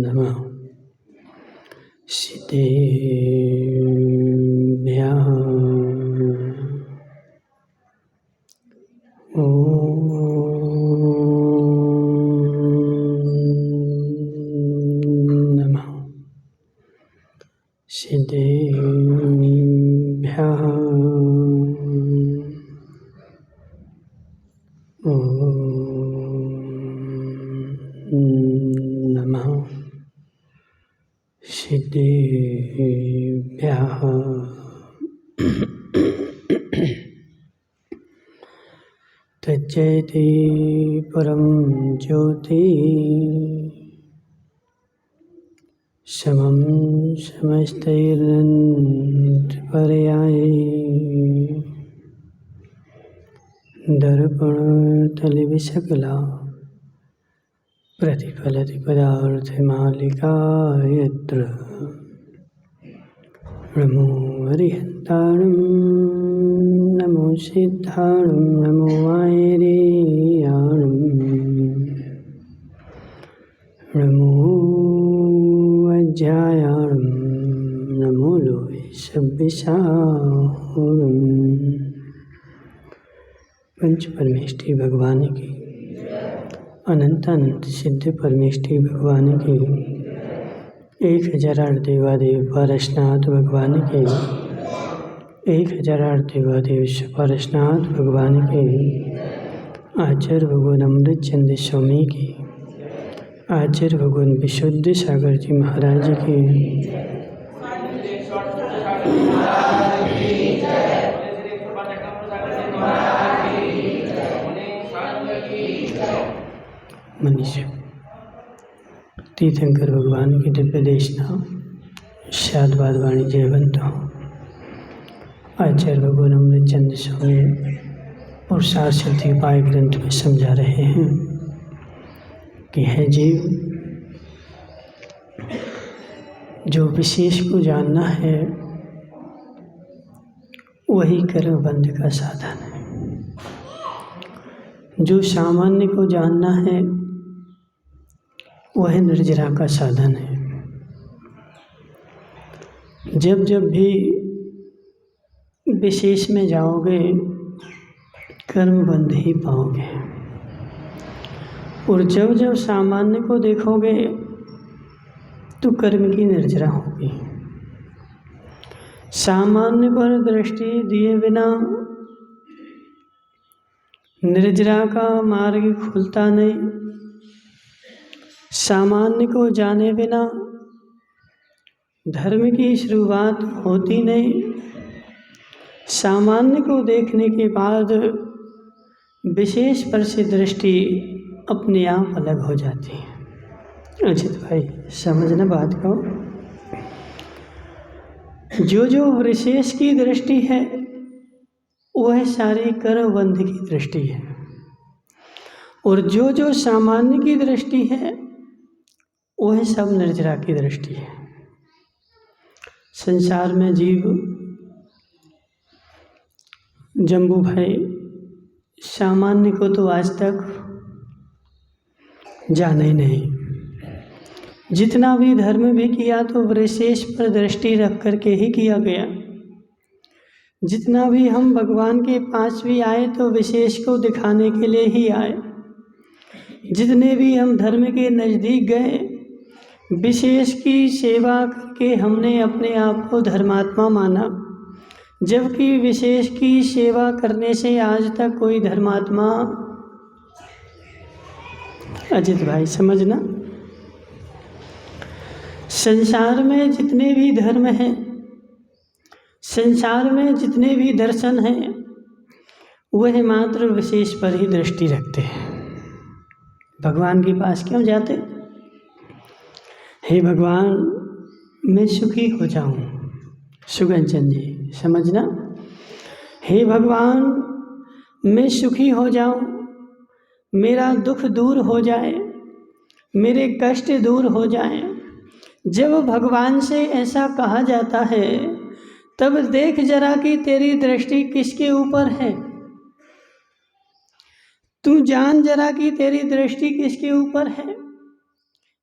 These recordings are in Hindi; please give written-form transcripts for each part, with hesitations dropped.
नमः सिद्धेभ्यः। नमः सिद्धेभ्यः। नमः सिद्धेभ्यः। तज्जयति परं ज्योति समं समस्तैरन्तर्यायी दर्पणतलविसकला प्रतिफलति पदार्थमालिका यत्र नमो हरिहन्ताणं नमो सिद्धाणं नमो आयर्याणं नमो अज्जायाणं नमो लोहे सव्यसाहुरम्। पंच परमेष्ठी भगवान की, अनंत अनंत सिद्ध परमेष्ठी भगवान की, 1008 देवादेव पारसनाथ भगवान के, 1008 देवादेव पारसनाथ भगवान के, आचार्य भगवान अमृत चंद्र स्वामी की, आचार्य भगवान विशुद्ध सागर जी महाराज की, मनीषा तीर्थंकर भगवान की दिव्य देशना शादवाद वाणी जयवंत हो। आचार्य भगवान अमृत चंद्र स्वामी और सार सिद्धि उपाय ग्रंथ में समझा रहे हैं कि है जीव, जो विशेष को जानना है वही कर्म बंध का साधन है। जो सामान्य को जानना है वह निर्जरा का साधन है। जब जब भी विशेष में जाओगे कर्म बंध ही पाओगे, और जब जब सामान्य को देखोगे तो कर्म की निर्जरा होगी। सामान्य पर दृष्टि दिए बिना निर्जरा का मार्ग खुलता नहीं। सामान्य को जाने बिना धर्म की शुरुआत होती नहीं। सामान्य को देखने के बाद विशेष पर से दृष्टि अपने आप अलग हो जाती है। अजित भाई समझना बात को। जो विशेष की दृष्टि है वह सारी कर्म बंध की दृष्टि है, और जो सामान्य की दृष्टि है वह सब निर्जरा की दृष्टि है। संसार में जीव जम्बू भाई सामान्य को तो आज तक जाना ही नहीं। जितना भी धर्म भी किया तो विशेष पर दृष्टि रख करके ही किया गया। जितना भी हम भगवान के पास भी आए तो विशेष को दिखाने के लिए ही आए। जितने भी हम धर्म के नज़दीक गए विशेष की सेवा करके हमने अपने आप को धर्मात्मा माना, जबकि विशेष की सेवा करने से आज तक कोई धर्मात्मा, अजित भाई समझना, संसार में जितने भी धर्म हैं, संसार में जितने भी दर्शन हैं, वह मात्र विशेष पर ही दृष्टि रखते हैं। भगवान के पास क्यों जाते? हे भगवान मैं सुखी हो जाऊं, सुगंचन जी समझना, हे भगवान मैं सुखी हो जाऊं, मेरा दुख दूर हो जाए, मेरे कष्ट दूर हो जाए। जब भगवान से ऐसा कहा जाता है तब देख जरा कि तेरी दृष्टि किसके ऊपर है। तू जान जरा कि तेरी दृष्टि किसके ऊपर है।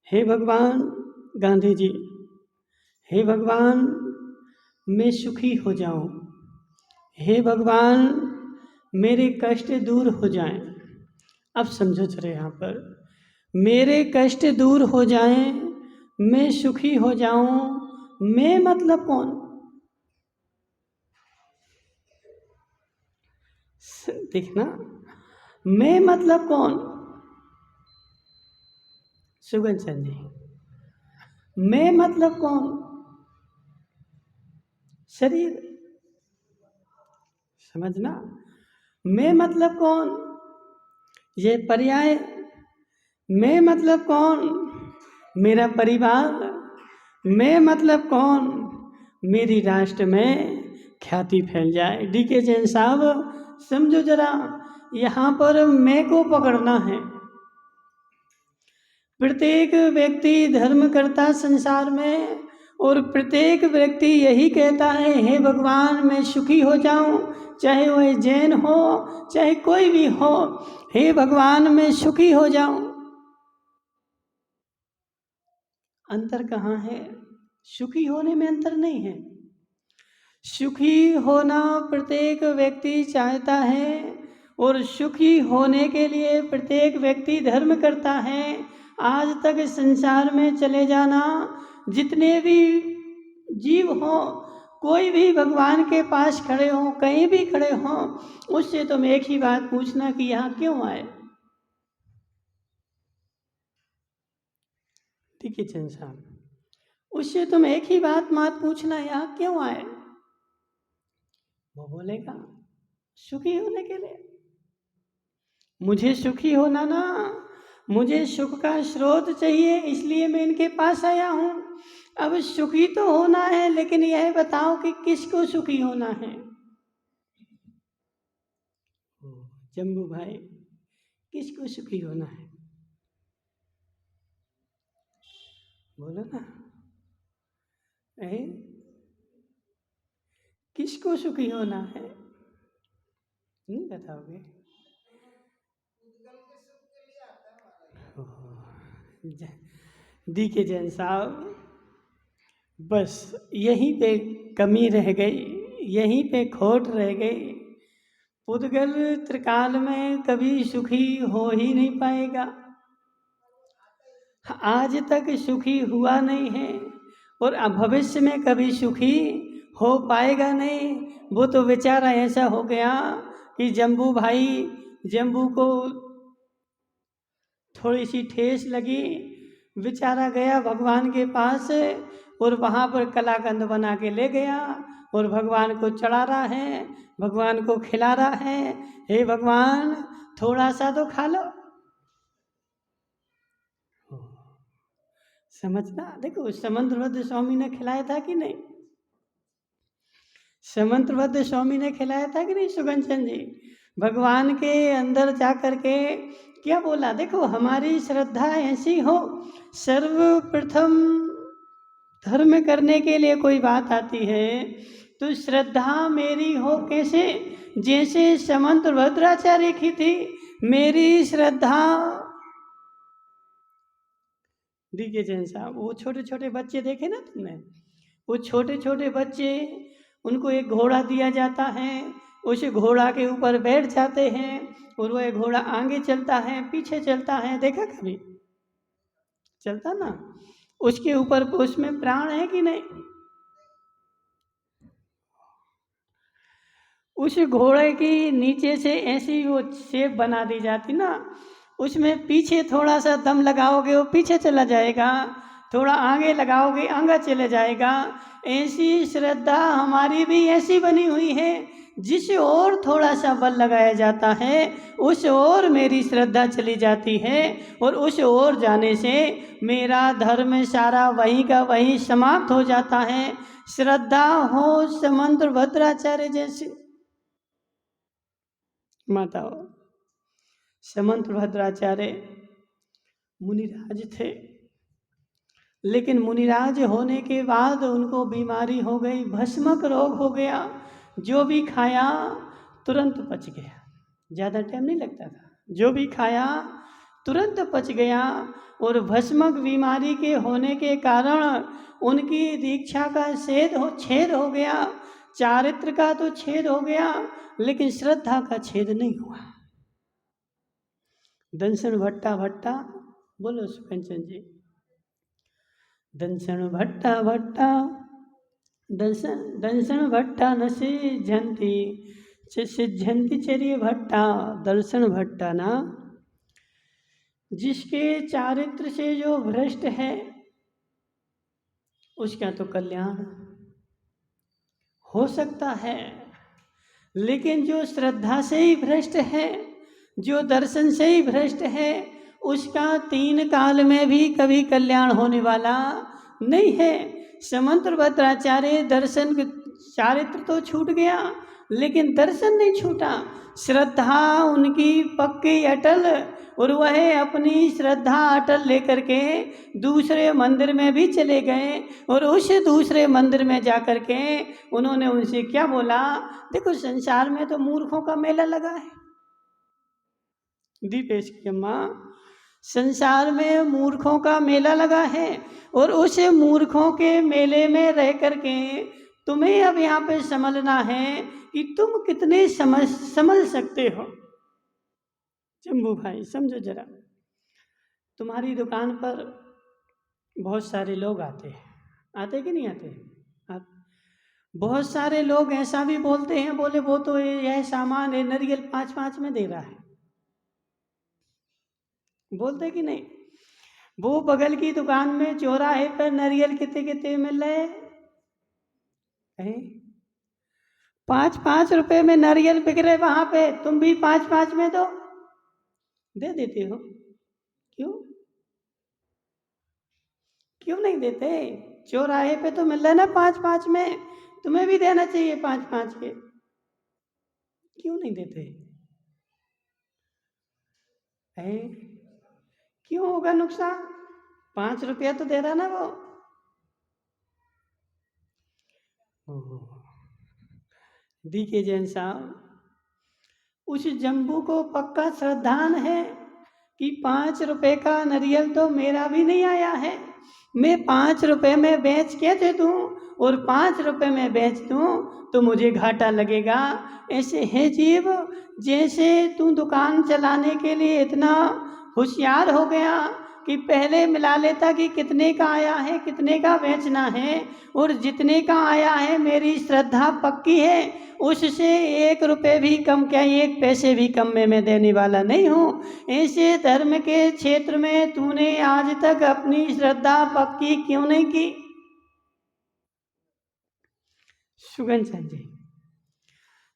हे भगवान गांधी जी, हे भगवान मैं सुखी हो जाऊं, हे भगवान मेरे कष्ट दूर हो जाएं। अब समझो जरा यहाँ पर, मेरे कष्ट दूर हो जाएं, मैं सुखी हो जाऊं, मैं मतलब कौन? देखना, मैं मतलब कौन? सुगन चंद जी, मैं मतलब कौन? शरीर। समझना, मैं मतलब कौन? ये पर्याय। मैं मतलब कौन? मेरा परिवार। मैं मतलब कौन? मेरी राष्ट्र में ख्याति फैल जाए। डीके जैन साहब समझो जरा, यहाँ पर मैं को पकड़ना है। प्रत्येक व्यक्ति धर्म करता संसार में, और प्रत्येक व्यक्ति यही कहता है, हे भगवान मैं सुखी हो जाऊं, चाहे वह जैन हो चाहे कोई भी हो, हे भगवान मैं सुखी हो जाऊं। अंतर कहाँ है? सुखी होने में अंतर नहीं है। सुखी होना प्रत्येक व्यक्ति चाहता है, और सुखी होने के लिए प्रत्येक व्यक्ति धर्म करता है। आज तक संसार में चले जाना, जितने भी जीव हो, कोई भी भगवान के पास खड़े हो, कहीं भी खड़े हो, उससे तुम एक ही बात पूछना कि यहाँ क्यों आए। ठीक है चंद साहब, उससे तुम एक ही बात मत पूछना, यहाँ क्यों आए। वो बोलेगा सुखी होने के लिए। मुझे सुखी होना ना, मुझे सुख का स्रोत चाहिए, इसलिए मैं इनके पास आया हूँ। अब सुखी तो होना है, लेकिन यह बताओ कि किसको सुखी होना है। जम्बू भाई, किसको सुखी होना है? बोलो ना, किसको सुखी होना है? नहीं बताओगे? डी के जैन साहब, बस यहीं पे कमी रह गई, यहीं पे खोट रह गई। पुद्गल त्रिकाल में कभी सुखी हो ही नहीं पाएगा, आज तक सुखी हुआ नहीं है, और भविष्य में कभी सुखी हो पाएगा नहीं। वो तो बेचारा ऐसा हो गया कि जम्बू को थोड़ी सी ठेस लगी, बेचारा गया भगवान के पास, और वहाँ पर कलाकंद बना के ले गया, और भगवान को चढ़ा रहा है, भगवान को खिला रहा है, हे भगवान थोड़ा सा तो खा लो। समझना, देखो समंत्रभद्र स्वामी ने खिलाया था कि नहीं? समंत्रभद्र स्वामी ने खिलाया था कि नहीं सुगन चंद जी? भगवान के अंदर जा करके क्या बोला? देखो हमारी श्रद्धा ऐसी हो, सर्वप्रथम धर्म करने के लिए कोई बात आती है तो श्रद्धा मेरी हो कैसे? जैसे समंत्रभद्राचार्य की थी मेरी श्रद्धा। डीके जैन साहब, वो छोटे छोटे बच्चे देखे ना तुमने? वो छोटे छोटे बच्चे, उनको एक घोड़ा दिया जाता है, उस घोड़ा के ऊपर बैठ जाते हैं, और वह घोड़ा आगे चलता है पीछे चलता है, देखा कभी? चलता ना, उसके ऊपर उसमें प्राण है कि नहीं? उस घोड़े की नीचे से ऐसी वो शेप बना दी जाती ना, उसमें पीछे थोड़ा सा दम लगाओगे वो पीछे चला जाएगा, थोड़ा आगे लगाओगे आगे चले जाएगा। ऐसी श्रद्धा हमारी भी ऐसी बनी हुई है, जिस ओर थोड़ा सा बल लगाया जाता है उस ओर मेरी श्रद्धा चली जाती है, और उस ओर जाने से मेरा धर्म सारा वहीं का वहीं समाप्त हो जाता है। श्रद्धा हो समंत्रभद्राचार्य जैसे माता, समंत्रभद्राचार्य मुनिराज थे, लेकिन मुनिराज होने के बाद उनको बीमारी हो गई, भस्मक रोग हो गया। जो भी खाया तुरंत पच गया, ज़्यादा टाइम नहीं लगता था। जो भी खाया तुरंत पच गया। और भस्मक बीमारी के होने के कारण उनकी दीक्षा का छेद हो गया। चारित्र का तो छेद हो गया, लेकिन श्रद्धा का छेद नहीं हुआ। दंसन भट्टा भट्टा, बोलो सुकंचन जी। दंसन भट्टा भट्टा, दंसन भट्टा न सिद्धंति चर्य भट्टा, दर्शन भट्टा ना। जिसके चारित्र से जो भ्रष्ट है उसका तो कल्याण हो सकता है, लेकिन जो श्रद्धा से ही भ्रष्ट है, जो दर्शन से ही भ्रष्ट है, उसका 3 काल में भी कभी कल्याण होने वाला नहीं है। समंत्र भद्राचार्य दर्शन चारित्र तो छूट गया, लेकिन दर्शन नहीं छूटा। श्रद्धा उनकी पक्की अटल, और वह अपनी श्रद्धा अटल लेकर के दूसरे मंदिर में भी चले गए। और उस दूसरे मंदिर में जाकर के उन्होंने उनसे क्या बोला, देखो संसार में तो मूर्खों का मेला लगा है। दीपेश की अम्मा, संसार में मूर्खों का मेला लगा है, और उस मूर्खों के मेले में रह करके तुम्हें अब यहाँ पे समझना है कि तुम कितने समझ सकते हो। जम्बू भाई समझो जरा, तुम्हारी दुकान पर बहुत सारे लोग आते कि नहीं आते? बहुत सारे लोग ऐसा भी बोलते हैं, बोले वो तो यह सामान है नारियल 5-5 में दे रहा है, बोलते कि नहीं? वो बगल की दुकान में चौराहे पर नारियल कितने मिल रहे हैं? 5-5 रुपए में नारियल बिक रहे वहां पे, तुम भी 5-5 में दे देते हो। क्यों नहीं देते? चौराहे पे तो मिल रहा है ना 5-5 में, तुम्हें भी देना चाहिए 5-5 के। क्यों नहीं देते? क्यों होगा नुकसान? 5 रुपया तो दे रहा ना वो। डीके जैन साहब, उस जम्बू को पक्का श्रद्धान है कि 5 रुपए का नारियल तो मेरा भी नहीं आया है, मैं 5 रुपए में बेच के दे दूँ, और 5 रुपए में बेच दूँ तो मुझे घाटा लगेगा। ऐसे है जीव, जैसे तू दुकान चलाने के लिए इतना होशियार हो गया कि पहले मिला लेता कि कितने का आया है, कितने का बेचना है, और जितने का आया है मेरी श्रद्धा पक्की है, उससे 1 रुपए भी कम, क्या 1 पैसे भी कम में मैं देने वाला नहीं हूँ। ऐसे धर्म के क्षेत्र में तूने आज तक अपनी श्रद्धा पक्की क्यों नहीं की? सुगन जी,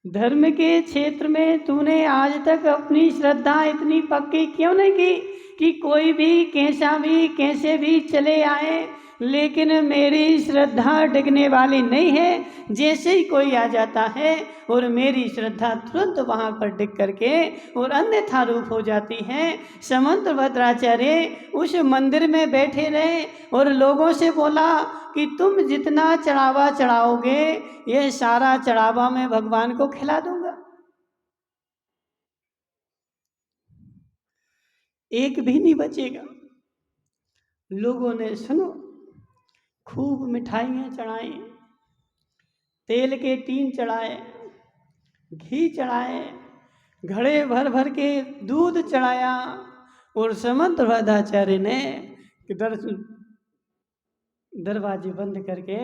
धर्म के क्षेत्र में तूने आज तक अपनी श्रद्धा इतनी पक्की क्यों नहीं की कि कोई भी कैसे भी चले आए, लेकिन मेरी श्रद्धा डिगने वाली नहीं है। जैसे ही कोई आ जाता है और मेरी श्रद्धा तुरंत वहाँ पर डिग करके और अन्यथा रूप हो जाती है। समंत भद्राचार्य उस मंदिर में बैठे रहे और लोगों से बोला कि तुम जितना चढ़ावा चढ़ाओगे, ये सारा चढ़ावा मैं भगवान को खिला दूंगा, एक भी नहीं बचेगा। लोगों ने सुनो, खूब मिठाइयाँ चढ़ाई, तेल के टीन चढ़ाए, घी चढ़ाए, घड़े भर भर के दूध चढ़ाया, और समंत भद्राचार्य ने दरवाजे बंद करके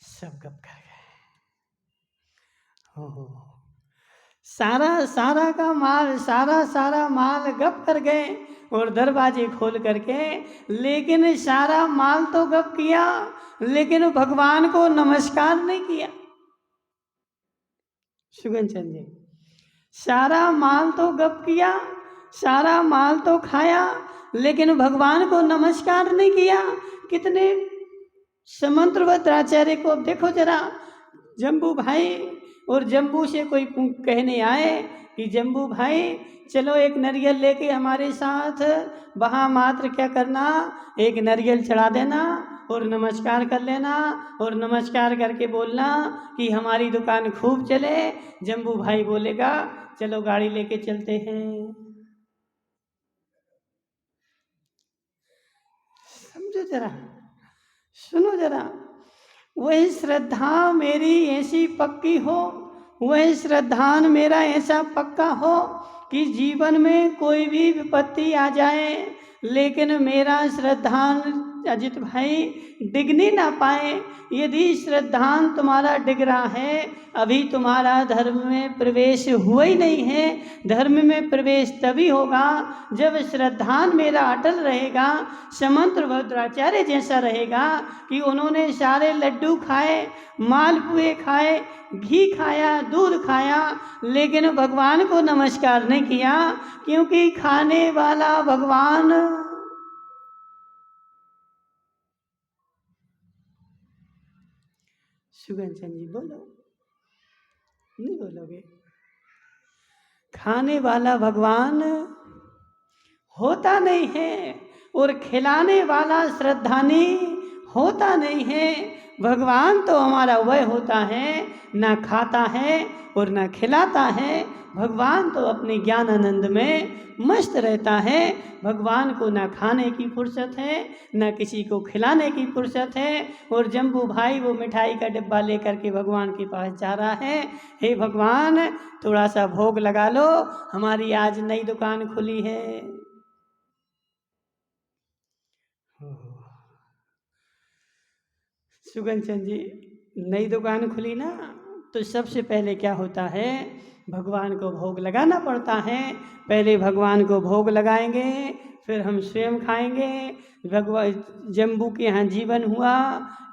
सब गप कर गए। सारा का माल, सारा माल गप कर गए और दरवाजे खोल करके, लेकिन सारा माल तो गप किया, लेकिन भगवान को नमस्कार नहीं किया। सुगन चंद जी, सारा माल तो गप किया, सारा माल तो खाया, लेकिन भगवान को नमस्कार नहीं किया। कितने समंत भद्राचार्य को देखो जरा, जम्बू भाई, और जम्बू से कोई कहने आए कि जम्बू भाई चलो एक नारियल लेके हमारे साथ, वहाँ मात्र क्या करना, एक नारियल चढ़ा देना और नमस्कार कर लेना और नमस्कार करके बोलना कि हमारी दुकान खूब चले। जम्बू भाई बोलेगा चलो गाड़ी लेके चलते हैं। समझो जरा, सुनो जरा, वही श्रद्धा मेरी ऐसी पक्की हो, वही श्रद्धान मेरा ऐसा पक्का हो कि जीवन में कोई भी विपत्ति आ जाए लेकिन मेरा श्रद्धान अजित भाई डिगने ना पाए। यदि श्रद्धान तुम्हारा डिग रहा है, अभी तुम्हारा धर्म में प्रवेश हुआ ही नहीं है। धर्म में प्रवेश तभी होगा जब श्रद्धान मेरा अटल रहेगा, समंत भद्राचार्य जैसा रहेगा कि उन्होंने सारे लड्डू खाए, मालपुए खाए, घी खाया, दूध खाया, लेकिन भगवान को नमस्कार नहीं किया, क्योंकि खाने वाला भगवान। सुगंचन जी बोलो, नहीं बोलोगे? खाने वाला भगवान होता नहीं है और खिलाने वाला श्रद्धानी होता नहीं है। भगवान तो हमारा वह होता है ना खाता है और ना खिलाता है। भगवान तो अपने ज्ञान आनंद में मस्त रहता है। भगवान को ना खाने की फुर्सत है, ना किसी को खिलाने की फुर्सत है। और जम्बू भाई वो मिठाई का डिब्बा लेकर के भगवान के पास जा रहा है, हे भगवान थोड़ा सा भोग लगा लो, हमारी आज नई दुकान खुली है। सुगंचन जी, नई दुकान खुली ना, तो सबसे पहले क्या होता है, भगवान को भोग लगाना पड़ता है। पहले भगवान को भोग लगाएंगे, फिर हम स्वयं खाएंगे। भगवान जम्बू के यहाँ जीवन हुआ,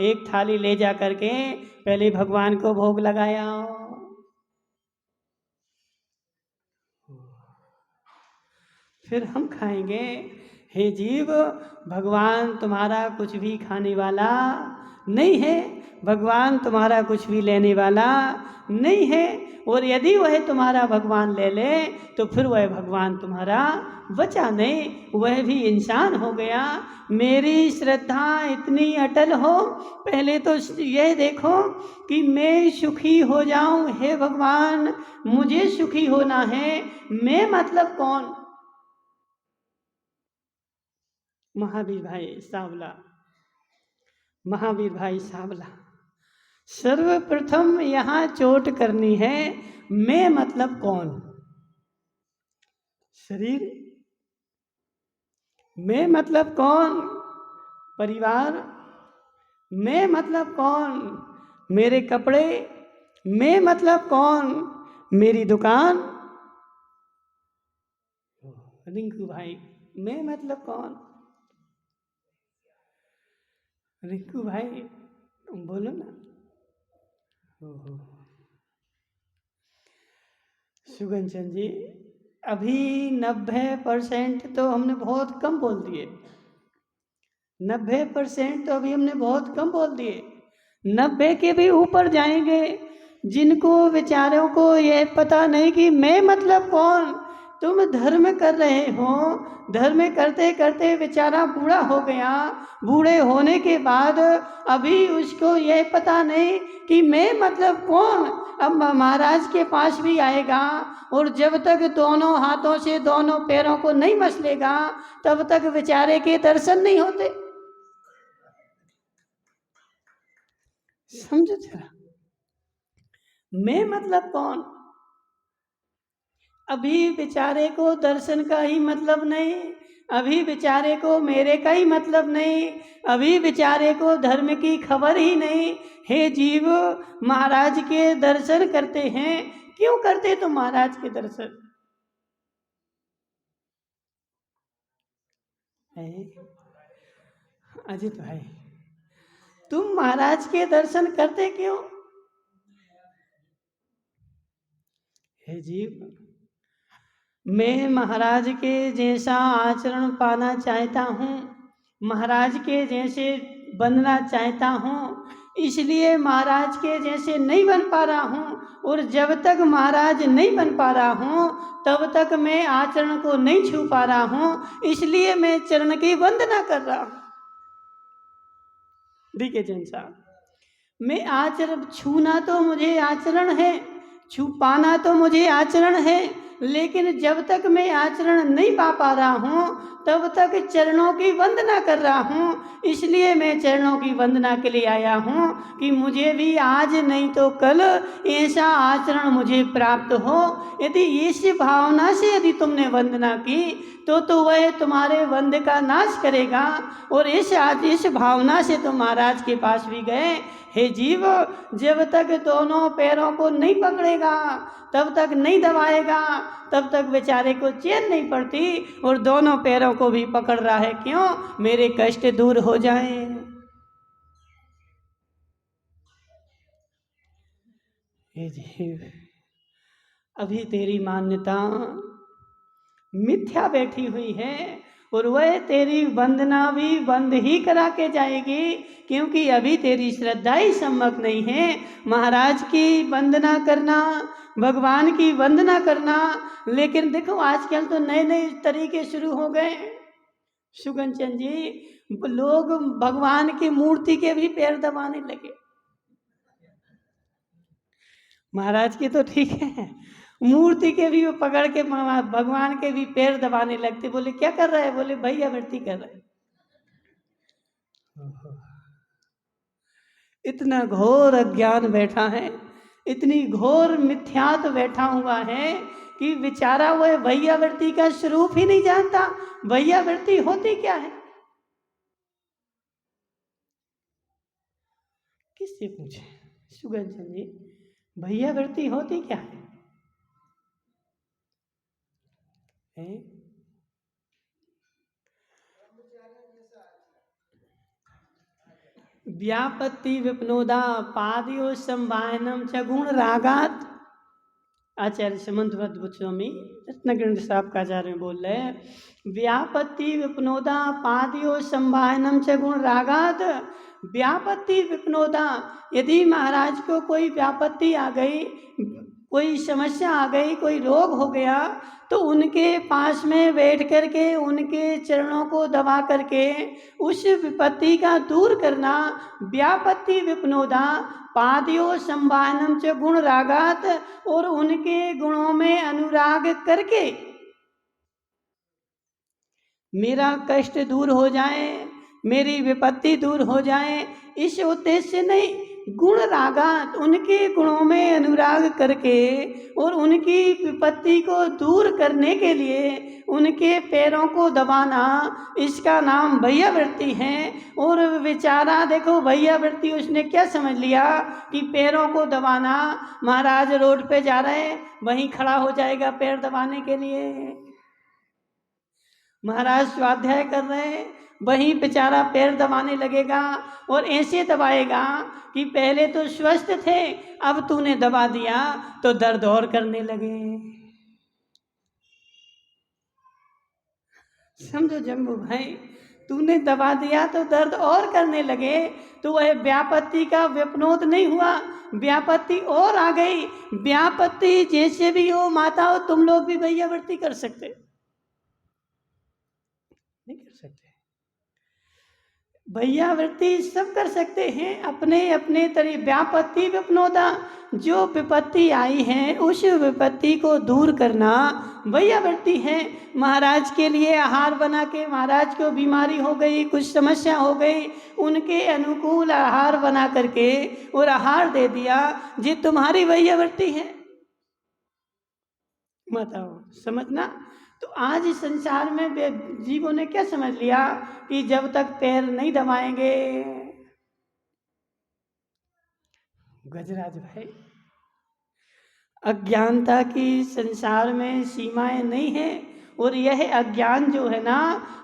एक थाली ले जा करके पहले भगवान को भोग लगाया, फिर हम खाएंगे। हे जीव, भगवान तुम्हारा कुछ भी खाने वाला नहीं है, भगवान तुम्हारा कुछ भी लेने वाला नहीं है। और यदि वह तुम्हारा भगवान ले ले तो फिर वह भगवान तुम्हारा बचा नहीं, वह भी इंसान हो गया। मेरी श्रद्धा इतनी अटल हो, पहले तो यह देखो कि मैं सुखी हो जाऊं। हे भगवान मुझे सुखी होना है, मैं मतलब कौन? महावीर भाई सावला, महावीर भाई सावला, सर्वप्रथम यहाँ चोट करनी है। मैं मतलब कौन? शरीर। मैं मतलब कौन? परिवार। मैं मतलब कौन? मेरे कपड़े। मैं मतलब कौन? मेरी दुकान। रिंकू भाई, मैं मतलब कौन? रिंकू भाई तुम बोलो ना। सुगंचन जी, अभी 90% तो हमने बहुत कम बोल दिए। 90% तो अभी हमने बहुत कम बोल दिए। 90 के भी ऊपर जाएंगे, जिनको बेचारों को यह पता नहीं कि मैं मतलब कौन। तुम धर्म कर रहे हो, धर्म करते करते बेचारा बूढ़ा हो गया, बूढ़े होने के बाद अभी उसको यह पता नहीं कि मैं मतलब कौन। अब महाराज के पास भी आएगा और जब तक दोनों हाथों से दोनों पैरों को नहीं मसलेगा तब तक बेचारे के दर्शन नहीं होते। समझो जरा, मैं मतलब कौन। अभी बेचारे को दर्शन का ही मतलब नहीं, अभी बेचारे को मेरे का ही मतलब नहीं, अभी बेचारे को धर्म की खबर ही नहीं। हे जीव, महाराज के दर्शन करते हैं, क्यों करते तुम महाराज के दर्शन? अजित भाई, तुम महाराज के दर्शन करते क्यों? हे जीव, मैं महाराज के जैसा आचरण पाना चाहता हूँ, महाराज के जैसे बनना चाहता हूँ, इसलिए महाराज के जैसे नहीं बन पा रहा हूँ। और जब तक महाराज नहीं बन पा रहा हूँ तब तक मैं आचरण को नहीं छू पा रहा हूँ, इसलिए मैं चरण की वंदना कर रहा हूँ। देखिए जैन साहब, मैं आचरण छूना तो मुझे आचरण है, छू पाना तो मुझे आचरण है, लेकिन जब तक मैं आचरण नहीं पा रहा हूँ तब तक चरणों की वंदना कर रहा हूँ। इसलिए मैं चरणों की वंदना के लिए आया हूँ कि मुझे भी आज नहीं तो कल ऐसा आचरण मुझे प्राप्त हो। यदि इस भावना से यदि तुमने वंदना की तो वह तुम्हारे वंद का नाश करेगा। और इस भावना से तुम महाराज के पास भी गए। हे जीव, जब तक दोनों पैरों को नहीं पकड़ेगा, तब तक नहीं दबाएगा, तब तक बेचारे को चैन नहीं पड़ती। और दोनों पैरों को भी पकड़ रहा है, क्यों? मेरे कष्ट दूर हो जाएं। हे जीव, अभी तेरी मान्यता मिथ्या बैठी हुई है और वह तेरी वंदना भी बंद ही करा के जाएगी, क्योंकि अभी तेरी श्रद्धा ही सम्यक नहीं है। महाराज की वंदना करना, भगवान की वंदना करना। लेकिन देखो आजकल तो नए नए तरीके शुरू हो गए सुगन चंद जी, लोग भगवान की मूर्ति के भी पैर दबाने लगे। महाराज की तो ठीक है, मूर्ति के भी वो पकड़ के भगवान के भी पैर दबाने लगते। बोले क्या कर रहा है? बोले भैया वृत्ति कर रहा है। इतना घोर अज्ञान बैठा है, इतनी घोर मिथ्यात्व बैठा हुआ है कि बेचारा वह भैया वृत्ति का स्वरूप ही नहीं जानता। भैया वृत्ति होती क्या है? किससे पूछे सुगन चंद जी, भैया वृत्ति होती क्या है? व्यापत्ति विपनोदा पादयो संवाहनम च गुण रागात। आचार्य समंतवत गोस्वामी रत्नग्रंथ साहब का आचार्य में बोल रहे हैं, व्यापत्ति विपनोदा पादयो संवाहनम च गुण रागात। व्यापत्ति विपनोदा, यदि महाराज को कोई व्यापत्ति आ गई, कोई समस्या आ गई, कोई रोग हो गया, तो उनके पास में बैठ करके उनके चरणों को दबा करके उस विपत्ति का दूर करना। व्यापत्ति विपनोदा पादयो संवाहनम च गुण रागात, और उनके गुणों में अनुराग करके मेरा कष्ट दूर हो जाए, मेरी विपत्ति दूर हो जाए, इस उद्देश्य से नहीं, गुण रागात, उनके गुणों में अनुराग करके और उनकी विपत्ति को दूर करने के लिए उनके पैरों को दबाना, इसका नाम भैया वृत्ति है। और बेचारा देखो भैया वृत्ति उसने क्या समझ लिया कि पैरों को दबाना, महाराज रोड पे जा रहे हैं वहीं खड़ा हो जाएगा पैर दबाने के लिए, महाराज स्वाध्याय कर रहे हैं वहीं बेचारा पैर दबाने लगेगा और ऐसे दबाएगा कि पहले तो स्वस्थ थे, अब तूने दबा दिया तो दर्द और करने लगे। समझो जम्बू भाई, तूने दबा दिया तो दर्द और करने लगे, तो वह व्यापत्ति का व्यपनोद नहीं हुआ, व्यापत्ति और आ गई। व्यापत्ति जैसे भी हो माता हो, तुम लोग भी भैया वृत्ति कर सकते नहीं? कर सकते? भैया वृत्ति सब कर सकते हैं अपने अपने तरीके। व्यापत्ति विपनोदा, जो विपत्ति आई है उस विपत्ति को दूर करना भैया वृत्ति है। महाराज के लिए आहार बना के, महाराज को बीमारी हो गई, कुछ समस्या हो गई, उनके अनुकूल आहार बना करके और आहार दे दिया, ये तुम्हारी भैया वृत्ति है। बताओ, समझना। तो आज इस संसार में जीवों ने क्या समझ लिया कि जब तक पैर नहीं दबाएंगे, गजराज भाई, अज्ञानता की संसार में सीमाएं नहीं है। और यह अज्ञान जो है ना,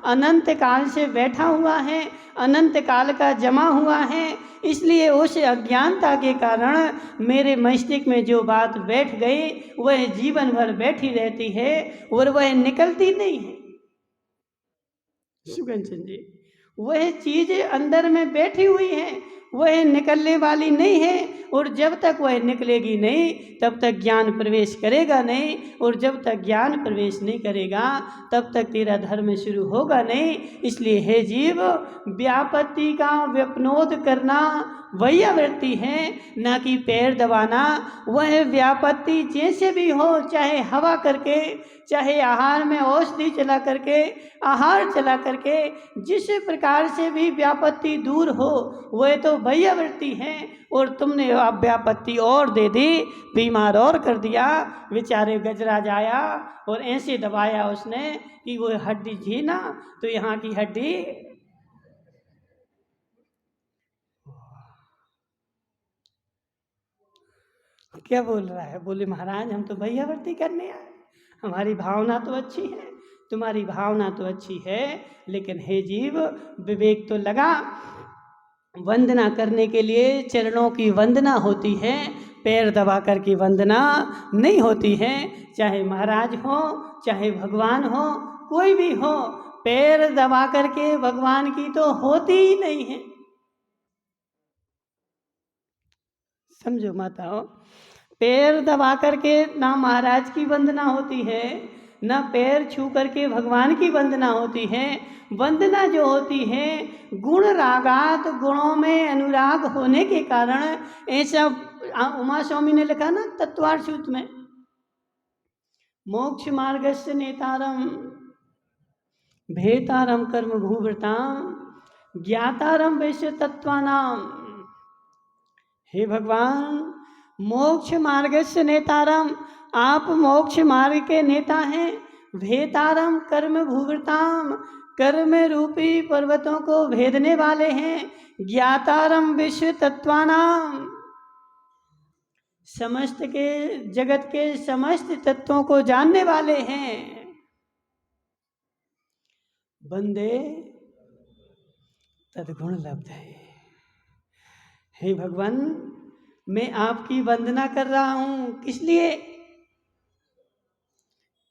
अनंत काल से बैठा हुआ है, अनंत काल का जमा हुआ है। इसलिए उस अज्ञानता के कारण मेरे मस्तिष्क में जो बात बैठ गई वह जीवन भर बैठी रहती है और वह निकलती नहीं है। सुगन चंद जी, वह चीज अंदर में बैठी हुई है, वह निकलने वाली नहीं है। और जब तक वह निकलेगी नहीं तब तक ज्ञान प्रवेश करेगा नहीं, और जब तक ज्ञान प्रवेश नहीं करेगा तब तक तेरा धर्म शुरू होगा नहीं। इसलिए हे जीव, व्यापत्ति का व्यपनोद करना वही आवृत्ति है, ना कि पैर दबाना। वह व्यापत्ति जैसे भी हो, चाहे हवा करके, चाहे आहार में औषधि चला करके, आहार चला करके, जिस प्रकार से भी व्यापत्ति दूर हो, वह तो वही आवृत्ति है। और तुमने अब व्यापत्ति और दे दी, बीमार और कर दिया। बेचारे गजराज आया और ऐसे दबाया उसने कि वो हड्डी थी ना, तो यहाँ की हड्डी क्या बोल रहा है? बोले महाराज हम तो भैयावर्ती करने आए, हमारी भावना तो अच्छी है, तुम्हारी भावना तो अच्छी है, लेकिन हे जीव विवेक तो लगा। वंदना करने के लिए चरणों की वंदना होती है, पैर दबा कर की वंदना नहीं होती है। चाहे महाराज हो, चाहे भगवान हो, कोई भी हो, पैर दबा करके भगवान की तो होती ही नहीं है। समझो माताओ, पैर दबा करके ना महाराज की वंदना होती है, ना पैर छू करके भगवान की वंदना होती है। वंदना जो होती है, गुण रागात, गुणों में अनुराग होने के कारण, ऐसा उमा स्वामी ने लिखा ना तत्वार्थ सूत्र में, मोक्ष मार्गस्य नेतारम भेतारम कर्म भूवृताम ज्ञातारम वैश्य तत्वानाम। हे भगवान, मोक्ष मार्गस्य नेतारम, आप मोक्ष मार्ग के नेता हैं। भेतारम कर्म भूवृताम, कर्म रूपी पर्वतों को भेदने वाले हैं। ज्ञातारम विश्व तत्वानाम, समस्त के जगत के समस्त तत्वों को जानने वाले हैं। बंदे तद्गुण लब्ध है। हे भगवान, मैं आपकी वंदना कर रहा हूं, किस लिए?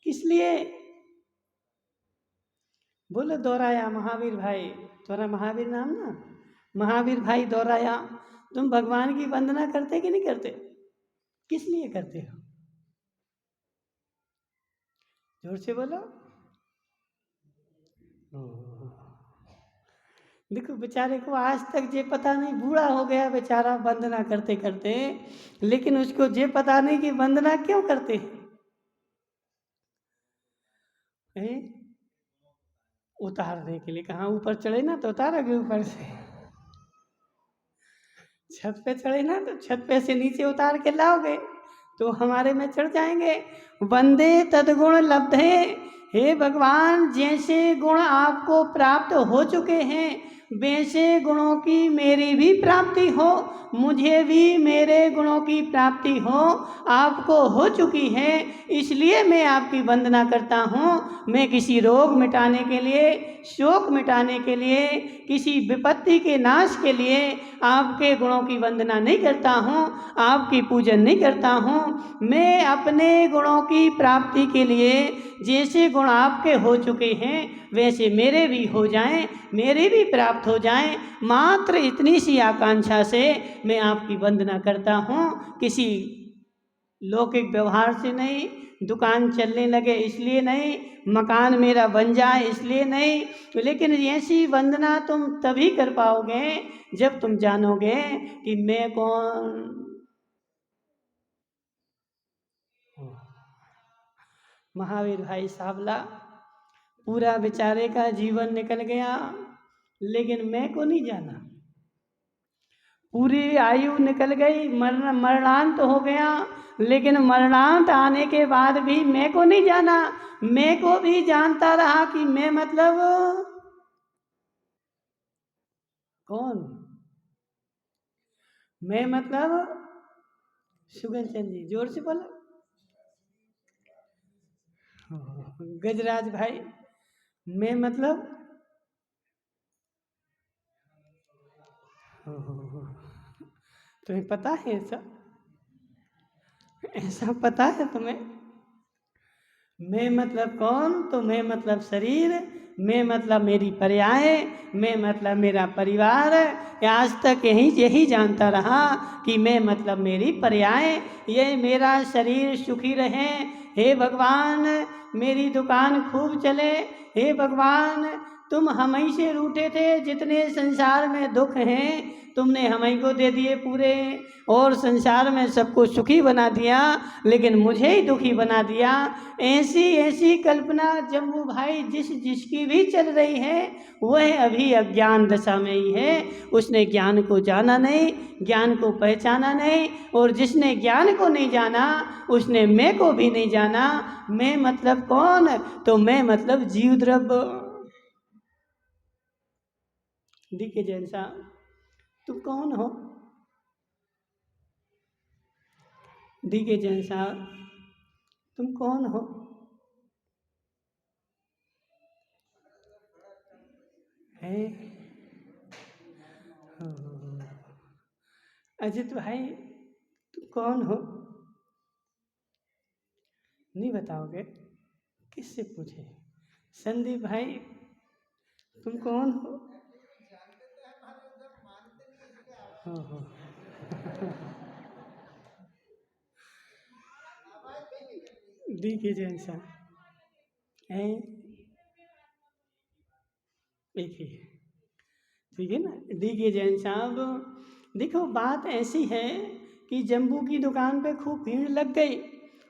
किस लिए? बोलो दोहराया महावीर भाई, तुम्हारा महावीर नाम ना, महावीर भाई दोहराया। तुम भगवान की वंदना करते कि नहीं करते? किस लिए करते हो? जोर से बोलो। देखो बेचारे को आज तक ये पता नहीं, बूढ़ा हो गया बेचारा वंदना करते करते, लेकिन उसको ये पता नहीं कि वंदना क्यों करते हैं। उतारने के लिए कहा, ऊपर चढ़े ना तो उतारोगे ऊपर से, छत पे चढ़े ना तो छत पे से नीचे उतार के लाओगे तो हमारे में चढ़ जाएंगे। वंदे तद्गुण लब्धे, हे भगवान, जैसे गुण आपको प्राप्त हो चुके हैं, वैसे गुणों की मेरी भी प्राप्ति हो, मुझे भी मेरे गुणों की प्राप्ति हो, आपको हो चुकी है। इसलिए मैं आपकी वंदना करता हूँ। मैं किसी रोग मिटाने के लिए, शोक मिटाने के लिए, किसी विपत्ति के नाश के लिए आपके गुणों की वंदना नहीं करता हूँ, आपकी पूजन नहीं करता हूँ। मैं अपने गुणों की प्राप्ति के लिए, जैसे गुण आपके हो चुके हैं वैसे मेरे भी हो जाएं, मेरे भी प्राप्त हो जाएं, मात्र इतनी सी आकांक्षा से मैं आपकी वंदना करता हूँ। किसी लौकिक व्यवहार से नहीं, दुकान चलने लगे इसलिए नहीं, मकान मेरा बन जाए इसलिए नहीं, लेकिन ऐसी वंदना तुम तभी कर पाओगे जब तुम जानोगे कि मैं कौन। महावीर भाई सावला, पूरा बेचारे का जीवन निकल गया, लेकिन मैं को नहीं जाना। पूरी आयु निकल गई, मरणांत हो गया, लेकिन मरणांत आने के बाद भी मैं को नहीं जाना। मैं को भी जानता रहा कि मैं मतलब कौन। मैं मतलब सुगन चंद जी, जोर से बोलो। गजराज भाई, मैं मतलब तुम्हें पता है ऐसा? ऐसा पता है तुम्हें? मैं मतलब कौन? तो मैं मतलब शरीर, मैं मतलब मेरी पर्याय, मैं मतलब मेरा परिवार। आज तक यही जानता रहा कि मैं मतलब मेरी पर्याय, ये मेरा शरीर सुखी रहे। हे भगवान मेरी दुकान खूब चले। हे भगवान तुम हमई से रूठे थे, जितने संसार में दुख हैं तुमने हमई को दे दिए पूरे, और संसार में सबको सुखी बना दिया, लेकिन मुझे ही दुखी बना दिया। ऐसी ऐसी कल्पना जम्बू भाई जिसकी भी चल रही है, वह अभी अज्ञान दशा में ही है। उसने ज्ञान को जाना नहीं, ज्ञान को पहचाना नहीं, और जिसने ज्ञान को नहीं जाना उसने मैं को भी नहीं जाना। मैं मतलब कौन? तो मैं मतलब जीव द्रव्य। डीके जैन साहब तुम कौन हो? डीके जैन साहब तुम कौन हो? है अजित भाई तुम कौन हो? नहीं बताओगे? किससे पूछे? संदीप भाई तुम कौन हो? हो डीके जैन साहब है एक ही, ठीक है ना? डीके जैन साहब देखो बात ऐसी है कि जम्बू की दुकान पे खूब भीड़ लग गई,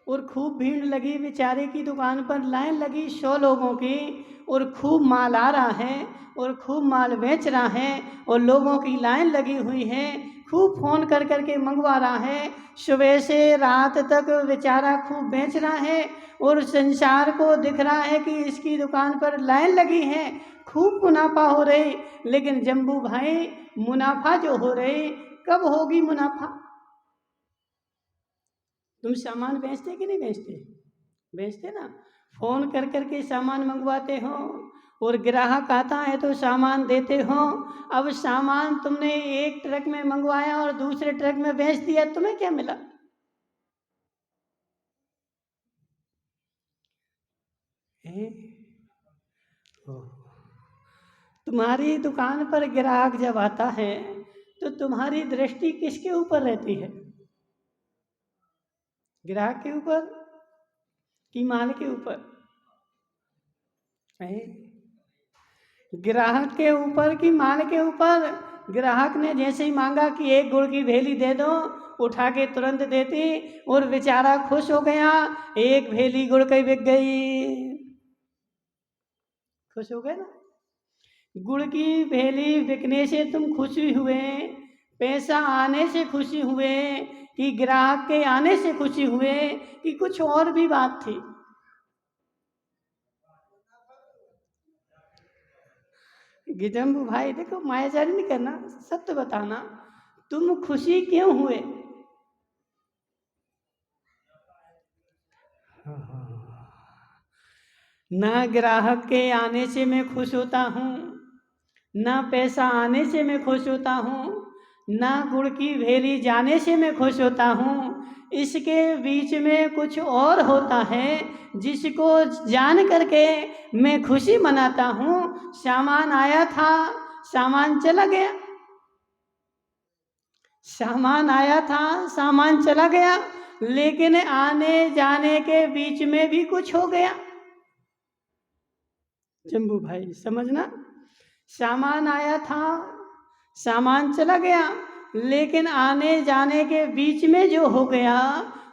और खूब भीड़ लगी, बेचारे की दुकान पर लाइन लगी 100 लोगों की, और खूब माल आ रहा है और खूब माल बेच रहा है, और लोगों की लाइन लगी हुई है, खूब फ़ोन कर कर के मंगवा रहा है। सुबह से रात तक बेचारा खूब बेच रहा है, और संसार को दिख रहा है कि इसकी दुकान पर लाइन लगी है, खूब मुनाफा हो रही। लेकिन जम्बू भाई मुनाफा जो हो रही, कब होगी मुनाफा? तुम सामान बेचते कि नहीं बेचते? बेचते ना। फ़ोन कर कर के सामान मंगवाते हो, और ग्राहक आता है तो सामान देते हो। अब सामान तुमने एक ट्रक में मंगवाया और दूसरे ट्रक में बेच दिया, तुम्हें क्या मिला? तुम्हारी दुकान पर ग्राहक जब आता है तो तुम्हारी दृष्टि किसके ऊपर रहती है? ग्राहक के ऊपर कि माल के ऊपर? ग्राहक के ऊपर कि माल के ऊपर? ग्राहक ने जैसे ही मांगा कि एक गुड़ की भेली दे दो, उठा के तुरंत देती, और बेचारा खुश हो गया, एक भेली गुड़ की बिक गई। खुश हो गए ना? गुड़ की भेली बिकने से तुम खुशी हुए, पैसा आने से खुशी हुए, कि ग्राहक के आने से खुशी हुए, कि कुछ और भी बात थी? गिजम्बू भाई देखो मायाजारी नहीं करना, सत्य बताना, तुम खुशी क्यों हुए? ना ग्राहक के आने से मैं खुश होता हूँ, ना पैसा आने से मैं खुश होता हूँ, ना गुड़ की भेली जाने से मैं खुश होता हूँ। इसके बीच में कुछ और होता है, जिसको जान करके मैं खुशी मनाता हूँ। सामान आया था, सामान चला गया। सामान आया था, सामान चला गया, लेकिन आने जाने के बीच में भी कुछ हो गया। जम्बू भाई समझना, सामान आया था, सामान चला गया, लेकिन आने जाने के बीच में जो हो गया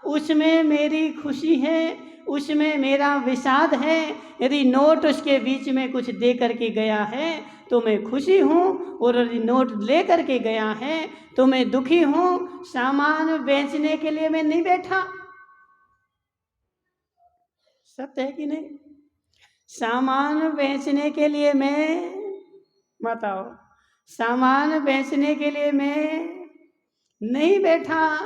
उसमें मेरी खुशी है, उसमें मेरा विषाद है। यदि नोट उसके बीच में कुछ दे करके गया है तो मैं खुशी हूँ, और यदि नोट ले करके गया है तो मैं दुखी हूँ। सामान बेचने के लिए मैं नहीं बैठा। सत्य है कि नहीं? सामान बेचने के लिए मैं, बताओ, सामान बेचने के लिए मैं नहीं बैठा,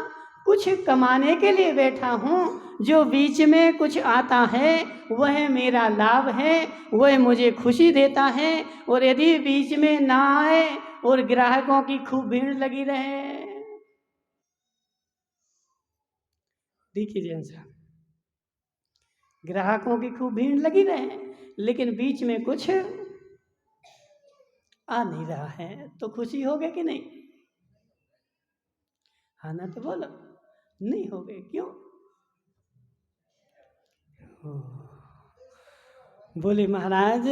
कुछ कमाने के लिए बैठा हूँ। जो बीच में कुछ आता है वह मेरा लाभ है, वह मुझे खुशी देता है। और यदि बीच में ना आए और ग्राहकों की खूब भीड़ लगी रहे, देखिए जैन साहब, ग्राहकों की खूब भीड़ लगी रहे, लेकिन बीच में कुछ आ नहीं रहा है, तो खुशी हो गई कि नहीं? हाँ ना तो बोलो, नहीं हो गए, क्यों? बोले महाराज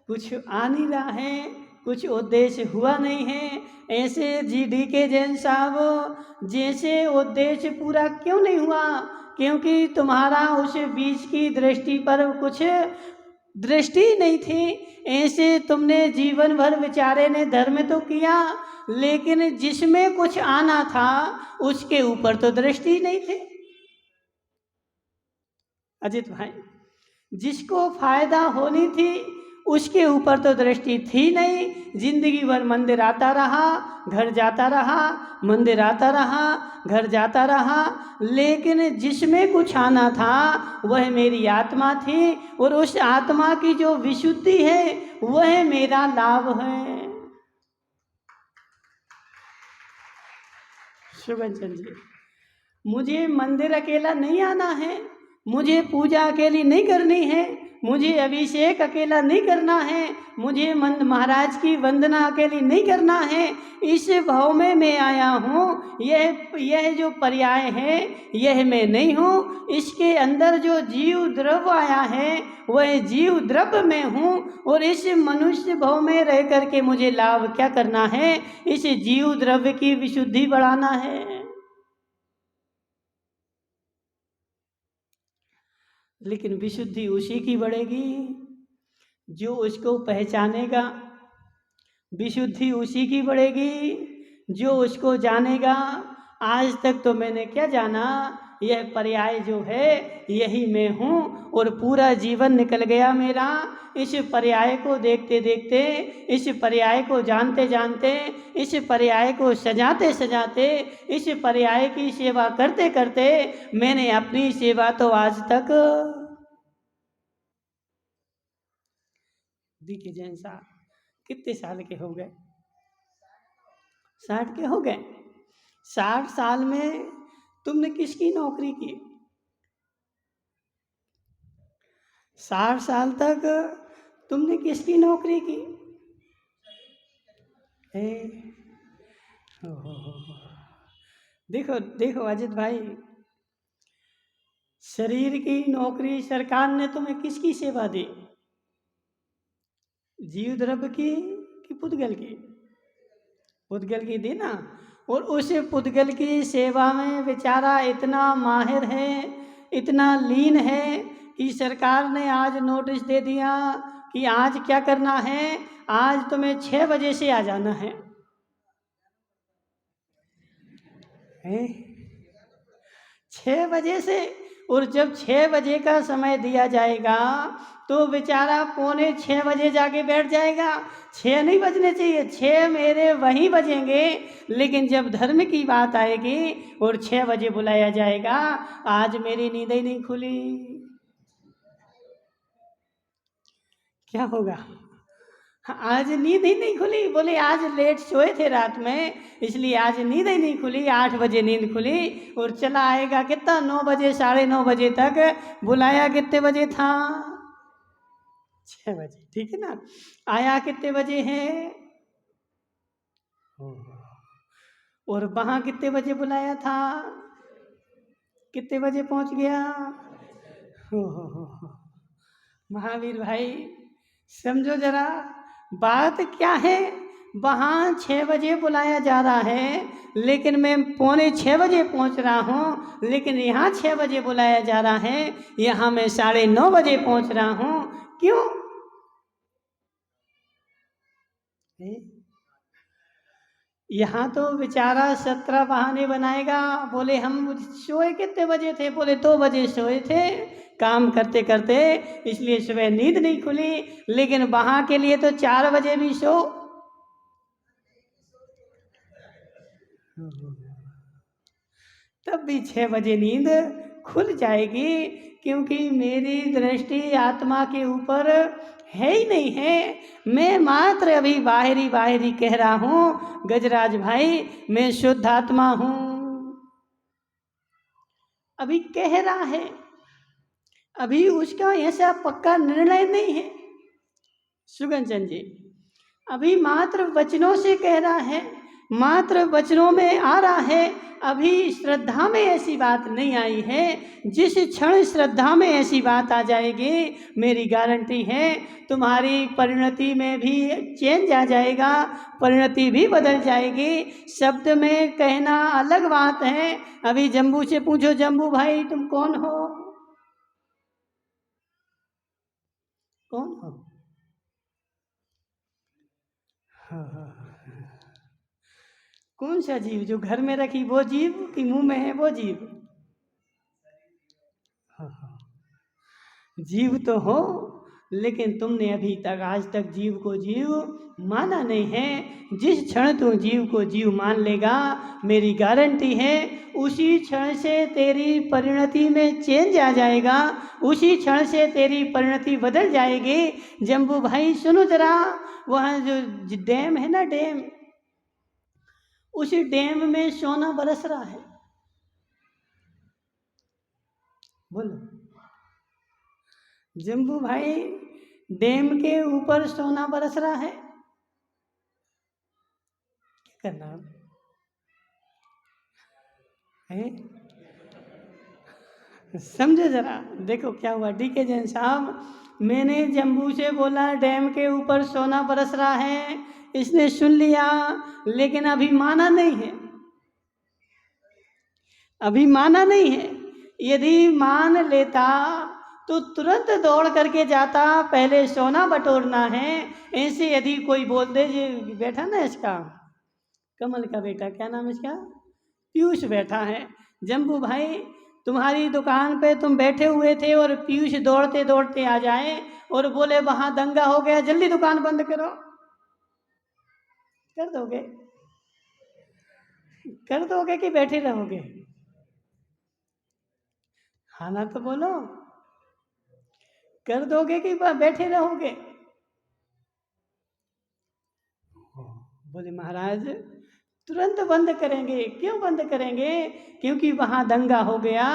कुछ आ नहीं रहा है, कुछ उद्देश्य हुआ नहीं है। ऐसे GD के जैन साहब, जैसे उद्देश्य पूरा क्यों नहीं हुआ? क्योंकि तुम्हारा उस बीच की दृष्टि पर कुछ दृष्टि नहीं थी। ऐसे तुमने जीवन भर बेचारे ने धर्म तो किया, लेकिन जिसमें कुछ आना था उसके ऊपर तो दृष्टि नहीं थी। अजित भाई, जिसको फायदा होनी थी उसके ऊपर तो दृष्टि थी नहीं। जिंदगी भर मंदिर आता रहा, घर जाता रहा, मंदिर आता रहा, घर जाता रहा, लेकिन जिसमें कुछ आना था वह मेरी आत्मा थी, और उस आत्मा की जो विशुद्धि है वह मेरा लाभ है। शुभंचन जी, मुझे मंदिर अकेला नहीं आना है, मुझे पूजा अकेली नहीं करनी है, मुझे अभिषेक अकेला नहीं करना है, मुझे महाराज की वंदना अकेली नहीं करना है। इस भाव में मैं आया हूँ। यह जो पर्याय है यह मैं नहीं हूँ। इसके अंदर जो जीव द्रव्य आया है वह जीव द्रव्य में हूँ, और इस मनुष्य भाव में रह करके मुझे लाभ क्या करना है? इस जीव द्रव्य की विशुद्धि बढ़ाना है। लेकिन विशुद्धि उसी की बढ़ेगी जो उसको पहचानेगा। विशुद्धि उसी की बढ़ेगी जो उसको जानेगा। आज तक तो मैंने क्या जाना, यह पर्याय जो है यही मैं हूँ, और पूरा जीवन निकल गया मेरा इस पर्याय को देखते देखते, इस पर्याय को जानते जानते, इस पर्याय को सजाते सजाते, इस पर्याय की सेवा करते करते मैंने अपनी सेवा तो आज तक देखिए जैन साहब कितने साल के हो गए? 60 के हो गए। 60 साल में तुमने किसकी नौकरी की? 60 साल तक तुमने किसकी नौकरी की? हो। देखो देखो अजित भाई, शरीर की नौकरी सरकार ने तुम्हें किसकी सेवा दी? जीव द्रव्य की कि पुद्गल की? पुद्गल की दी ना। और उस पुद्गल की सेवा में बेचारा इतना माहिर है, इतना लीन है कि सरकार ने आज नोटिस दे दिया कि आज क्या करना है, आज तुम्हें 6 बजे से आ जाना है। 6 बजे से, और जब 6 बजे का समय दिया जाएगा तो बेचारा 5:45 जाके बैठ जाएगा। 6 नहीं बजने चाहिए, 6 मेरे वहीं बजेंगे, लेकिन जब धर्म की बात आएगी और 6 बजे बुलाया जाएगा, आज मेरी नींद ही नहीं खुली, क्या होगा? आज नींद ही नहीं खुली। बोले आज लेट सोए थे रात में, इसलिए आज नींद ही नहीं खुली। 8 बजे नींद खुली, और चला आएगा कितना? 9 बजे, 9:30 बजे तक। बुलाया कितने बजे था? 6 बजे, ठीक है ना। आया कितने बजे है? और वहां कितने बजे बुलाया था? कितने बजे पहुंच गया? हो। महावीर भाई समझो जरा बात क्या है। वहाँ 6 बजे बुलाया जा रहा है, लेकिन मैं 5:45 बजे पहुँच रहा हूँ, लेकिन यहाँ 6 बजे बुलाया जा रहा है, यहाँ मैं 9:30 बजे पहुँच रहा हूँ। क्यों? यहाँ तो बेचारा 17 बहाने बनाएगा। बोले हम सोए कितने बजे थे? बोले 2 बजे सोए थे काम करते करते, इसलिए सुबह नींद नहीं खुली। लेकिन वहाँ के लिए तो 4 बजे भी सो। तब भी 6 बजे नींद खुल जाएगी, क्योंकि मेरी दृष्टि आत्मा के ऊपर है ही नहीं है। मैं मात्र अभी बाहरी कह रहा हूँ गजराज भाई, मैं शुद्ध आत्मा हूँ, अभी कह रहा है, अभी उसका ऐसा पक्का निर्णय नहीं है। सुगंचन जी, अभी मात्र वचनों से कह रहा है, मात्र वचनों में आ रहा है, अभी श्रद्धा में ऐसी बात नहीं आई है। जिस क्षण श्रद्धा में ऐसी बात आ जाएगी, मेरी गारंटी है तुम्हारी परिणति में भी चेंज आ जाएगा, परिणति भी बदल जाएगी। शब्द में कहना अलग बात है। अभी जम्बू से पूछो, जम्बू भाई तुम कौन हो? कौन हो? कौन सा जीव? जो घर में रखी वो जीव कि मुंह में है वो जीव? जीव तो हो, लेकिन तुमने अभी तक आज तक जीव को जीव माना नहीं है। जिस क्षण तू जीव को जीव मान लेगा, मेरी गारंटी है उसी क्षण से तेरी परिणति में चेंज आ जाएगा, उसी क्षण से तेरी परिणति बदल जाएगी। जम्बू भाई सुनो जरा, वहाँ जो डैम है ना, डैम, उसी डैम में सोना बरस रहा है। बोलो जम्बू भाई, डैम के ऊपर सोना बरस रहा है, क्या करना है? समझो जरा, देखो क्या हुआ। डीके जैन साहब, मैंने जम्बू से बोला डैम के ऊपर सोना बरस रहा है, इसने सुन लिया, लेकिन अभी माना नहीं है, अभी माना नहीं है। यदि मान लेता तो तुरंत दौड़ करके जाता, पहले सोना बटोरना है। ऐसे यदि कोई बोल दे, ये बैठा ना इसका कमल का बेटा, क्या नाम इसका, पीयूष बैठा है। जम्बू भाई, तुम्हारी दुकान पे तुम बैठे हुए थे और पीयूष दौड़ते दौड़ते आ जाए और बोले वहां दंगा हो गया, जल्दी दुकान बंद करो, कर दोगे? कर दोगे कि बैठे रहोगे? हाँ ना तो बोलो, कर दोगे कि बैठे रहोगे? बोले महाराज तुरंत बंद करेंगे। क्यों बंद करेंगे? क्योंकि वहाँ दंगा हो गया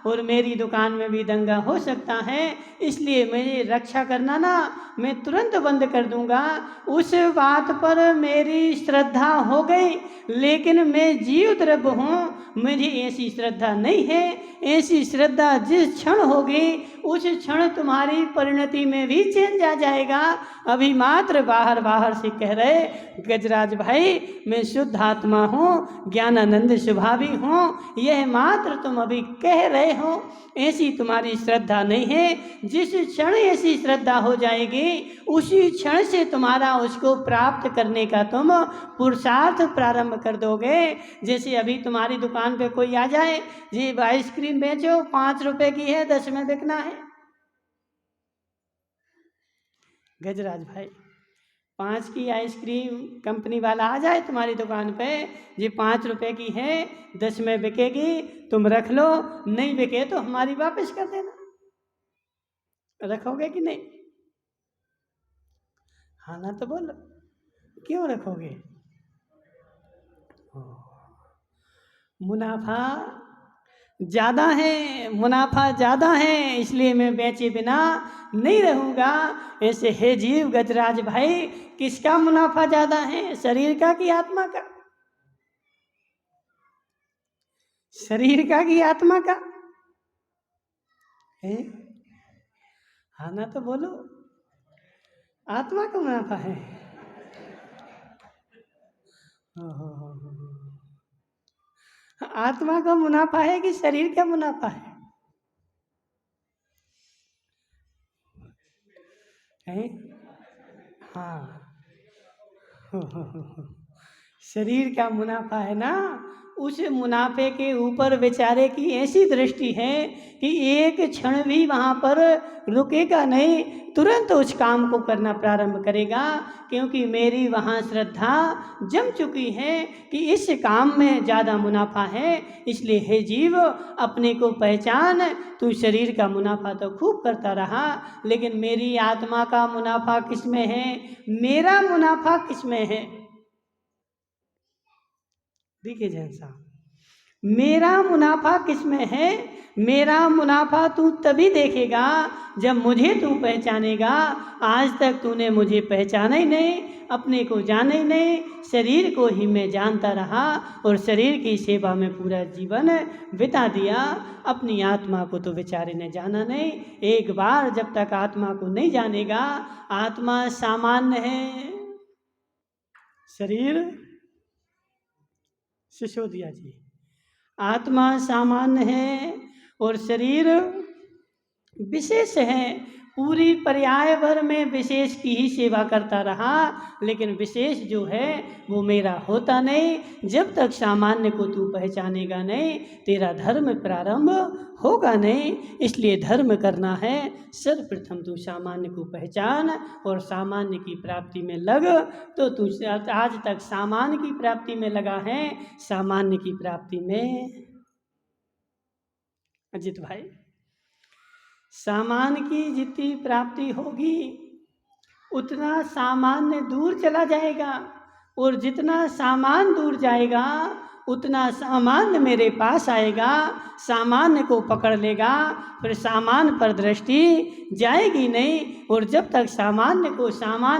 और मेरी दुकान में भी दंगा हो सकता है, इसलिए मेरी रक्षा करना ना, मैं तुरंत बंद कर दूंगा। उस बात पर मेरी श्रद्धा हो गई, लेकिन मैं जीव द्रव्य हूँ, मुझे ऐसी श्रद्धा नहीं है। ऐसी श्रद्धा जिस क्षण होगी, उस क्षण तुम्हारी परिणति में भी चेंज आ जाएगा। अभी मात्र बाहर बाहर से कह रहे गजराज भाई मैं शुद्ध आत्मा हूँ, ज्ञानानंद स्वभावी हूँ, यह मात्र तुम अभी कह रहे हो, ऐसी तुम्हारी श्रद्धा नहीं है। जिस क्षण ऐसी श्रद्धा हो जाएगी, उसी क्षण से तुम्हारा उसको प्राप्त करने का तुम पुरुषार्थ प्रारंभ कर दोगे। जैसे अभी तुम्हारी दुकान पे कोई आ जाए, जी आइसक्रीम बेचो, 5 रुपए की है, 10 में बिकना है। गजराज भाई, 5 की आइसक्रीम कंपनी वाला आ जाए तुम्हारी दुकान पे, ये 5 रुपए की है, 10 में बिकेगी, तुम रख लो, नहीं बिके तो हमारी वापस कर देना। रखोगे कि नहीं? हाँ ना तो बोलो, क्यों रखोगे? मुनाफा ज़्यादा है, मुनाफा ज़्यादा है, इसलिए मैं बेचे बिना नहीं रहूँगा। ऐसे हे जीव गजराज भाई, किसका मुनाफा ज़्यादा है, शरीर का कि आत्मा का? शरीर का कि आत्मा का है? हाँ ना तो बोलो, आत्मा का मुनाफा है। आत्मा का मुनाफा है कि शरीर का मुनाफा है? हैं? हाँ, शरीर का मुनाफा है ना। उस मुनाफे के ऊपर बेचारे की ऐसी दृष्टि है कि एक क्षण भी वहाँ पर रुकेगा नहीं, तुरंत उस काम को करना प्रारंभ करेगा, क्योंकि मेरी वहाँ श्रद्धा जम चुकी है कि इस काम में ज़्यादा मुनाफा है। इसलिए हे जीव, अपने को पहचान। तू शरीर का मुनाफा तो खूब करता रहा, लेकिन मेरी आत्मा का मुनाफा किस में है, मेरा मुनाफा किस में है? देखिए जैन साहब, मेरा मुनाफा किस में है? मेरा मुनाफा तू तभी देखेगा जब मुझे तू पहचानेगा। आज तक तूने मुझे पहचाना ही नहीं, अपने को जाना ही नहीं, शरीर को ही मैं जानता रहा और शरीर की सेवा में पूरा जीवन बिता दिया। अपनी आत्मा को तो बेचारे ने जाना नहीं। एक बार जब तक आत्मा को नहीं जानेगा, आत्मा सामान्य है, शरीर सिसोदिया जी, आत्मा सामान्य है और शरीर विशेष है। पूरी पर्याय भर में विशेष की ही सेवा करता रहा, लेकिन विशेष जो है वो मेरा होता नहीं। जब तक सामान्य को तू पहचानेगा नहीं, तेरा धर्म प्रारंभ होगा नहीं। इसलिए धर्म करना है, सर्वप्रथम तू सामान्य को पहचान और सामान्य की प्राप्ति में लग। तो तू आज तक सामान्य की प्राप्ति में लगा है, सामान्य की प्राप्ति में। अजित भाई, सामान्य की जितनी प्राप्ति होगी उतना सामान्य दूर चला जाएगा, और जितना सामान दूर जाएगा उतना सामान्य मेरे पास आएगा, सामान्य को पकड़ लेगा। फिर सामान्य पर दृष्टि जाएगी नहीं, और जब तक सामान्य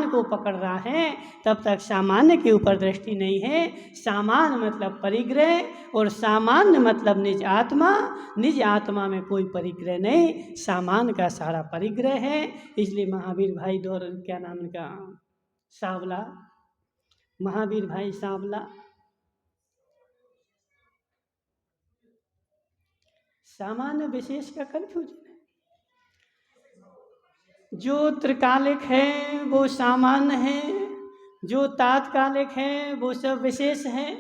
को पकड़ रहा है तब तक सामान्य के ऊपर दृष्टि नहीं है। सामान्य मतलब परिग्रह, और सामान्य मतलब निज आत्मा। निज आत्मा में कोई परिग्रह नहीं, सामान्य का सारा परिग्रह है। इसलिए महावीर भाई क्या नाम इनका, सांवला, महावीर भाई सांवला, सामान्य विशेष का कन्फ्यूजन है। जो त्रिकालिक है वो सामान्य है, जो तात्कालिक है वो सब विशेष है।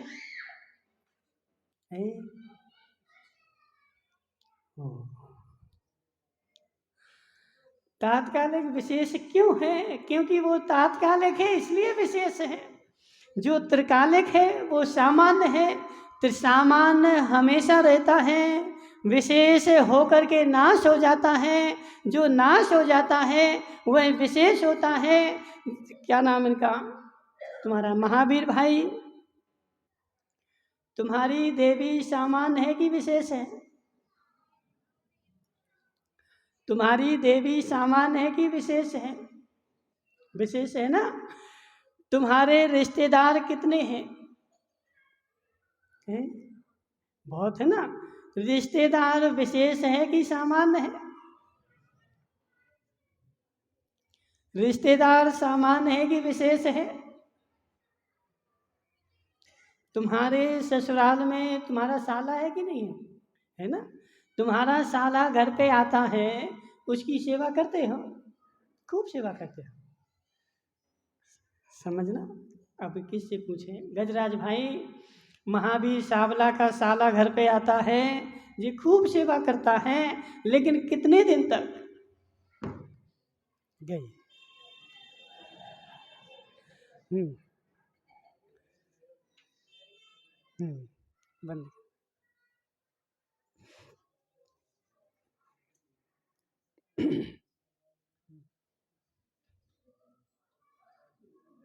तात्कालिक विशेष क्यों है? क्योंकि वो तात्कालिक है इसलिए विशेष है। जो त्रिकालिक है वो सामान्य है, त्रिसामान्य हमेशा रहता है, विशेष होकर के नाश हो जाता है। जो नाश हो जाता है वह विशेष होता है। क्या नाम इनका, तुम्हारा महावीर भाई, तुम्हारी देवी सामान्य है कि विशेष है? तुम्हारी देवी सामान्य है कि विशेष है? विशेष है ना। तुम्हारे रिश्तेदार कितने हैं? बहुत है ना। रिश्तेदार विशेष है कि सामान्य है? रिश्तेदार सामान्य है कि विशेष है? तुम्हारे ससुराल में तुम्हारा साला है कि नहीं है? है ना। तुम्हारा साला घर पे आता है, उसकी सेवा करते हो, खूब सेवा करते हो, समझना। अब किससे पूछे? गजराज भाई, महावीर सांवला का साला घर पे आता है, ये खूब सेवा करता है, लेकिन कितने दिन तक गई? बंद।